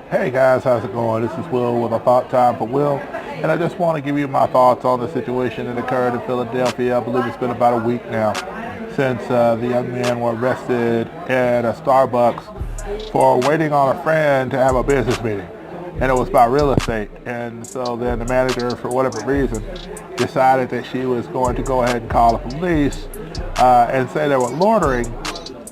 Hey guys, how's it going? This is Will with a Thought Time for Will, and I just want to give you my thoughts on the situation that occurred in Philadelphia. I believe it's been about a week now since the young men were arrested at a Starbucks for waiting on a friend to have a business meeting, and it was about real estate. And so then the manager, for whatever reason, decided that she was going to go ahead and call the police and say they were loitering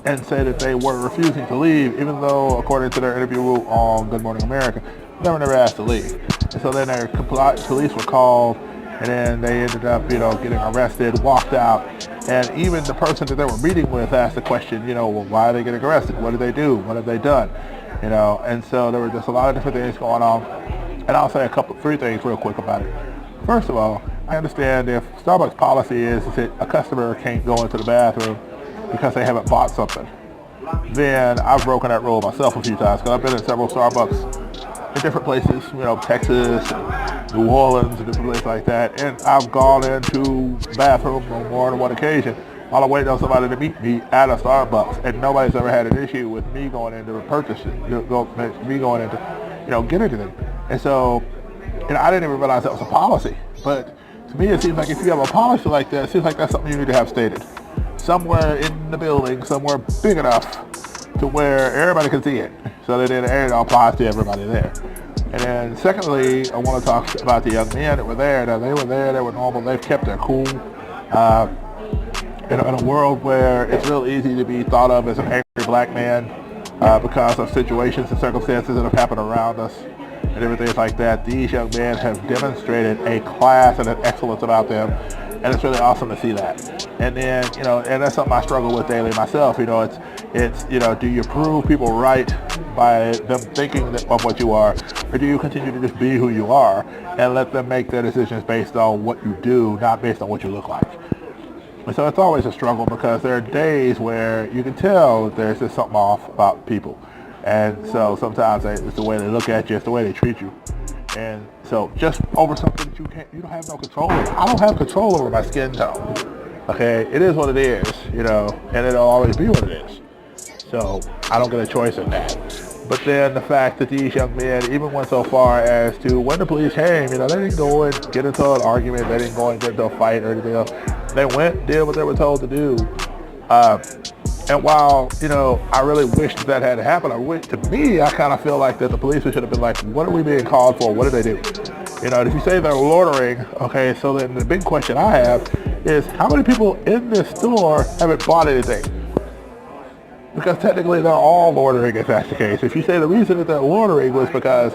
and say that they were refusing to leave, even though, according to their interview on Good Morning America, they were never asked to leave. And so then their police were called, and then they ended up, getting arrested, walked out, and even the person that they were meeting with asked the question, well, why are they getting arrested? What did they do? What have they done? And so there were just a lot of different things going on, and I'll say three things real quick about it. First of all, I understand if Starbucks policy is that a customer can't go into the bathroom because they haven't bought something, then I've broken that rule myself a few times, because I've been in several Starbucks in different places, Texas, and New Orleans, and different places like that, and I've gone into the bathroom on more than one occasion while I'm waiting on somebody to meet me at a Starbucks, and nobody's ever had an issue with me going into me going into, get into them. And so, I didn't even realize that was a policy, but to me it seems like if you have a policy like that, it seems like that's something you need to have stated somewhere in the building, somewhere big enough to where everybody can see it, so that it all applies to everybody there. And then secondly, I want to talk about the young men that were there. Now, they were normal, they've kept their cool. In a world where it's real easy to be thought of as an angry black man because of situations and circumstances that have happened around us and everything like that, these young men have demonstrated a class and an excellence about them, and it's really awesome to see that. And then, and that's something I struggle with daily myself. It's do you prove people right by them thinking of what you are, or do you continue to just be who you are and let them make their decisions based on what you do, not based on what you look like? And so it's always a struggle, because there are days where you can tell that there's just something off about people. And so sometimes it's the way they look at you, it's the way they treat you. And so just over something that you don't have no control over. I don't have control over my skin tone. Okay, it is what it is, and it'll always be what it is. So I don't get a choice in that. But then the fact that these young men even went so far as to, when the police came, they didn't go and get into an argument, they didn't go and get into a fight or anything else. They went, did what they were told to do. And while, I really wish that had happened, to me, I kind of feel like that the police should have been like, what are we being called for? What did they do? If you say they're loitering, okay, so then the big question I have is, how many people in this store haven't bought anything? Because technically they're all loitering if that's the case. If you say the reason that they're loitering was because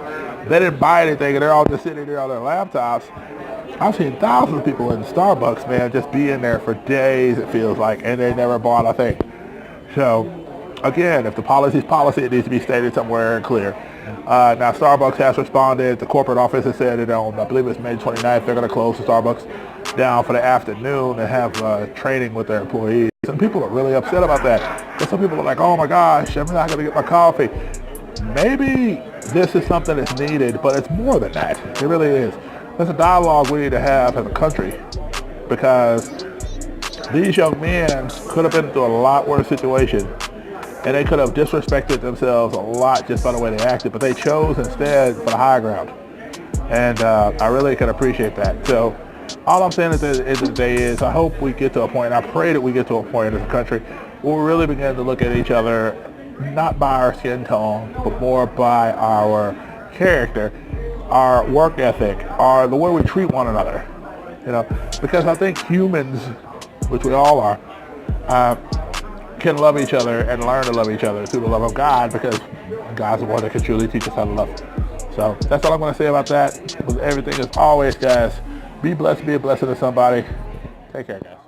they didn't buy anything and they're all just sitting there on their laptops, I've seen thousands of people in Starbucks, man, just be in there for days, it feels like, and they never bought a thing. So, again, if the policy's policy, it needs to be stated somewhere and clear. Now, Starbucks has responded. The corporate office has said that on, I believe it's May 29th, they're going to close the Starbucks down for the afternoon and have training with their employees. And people are really upset about that. But some people are like, oh my gosh, I'm not going to get my coffee. Maybe this is something that's needed, but it's more than that. It really is. There's a dialogue we need to have as a country, because these young men could have been through a lot worse situation, and they could have disrespected themselves a lot just by the way they acted, but they chose instead for the high ground. And I really can appreciate that. So all I'm saying at the end of the day is, I hope we get to a point, and I pray that we get to a point as a country where we really begin to look at each other not by our skin tone, but more by our character, our work ethic, the way we treat one another. Because I think humans, which we all are, can love each other and learn to love each other through the love of God, because God's the one that can truly teach us how to love. So that's all I'm going to say about that. With everything, as always, guys, be blessed, be a blessing to somebody. Take care, guys.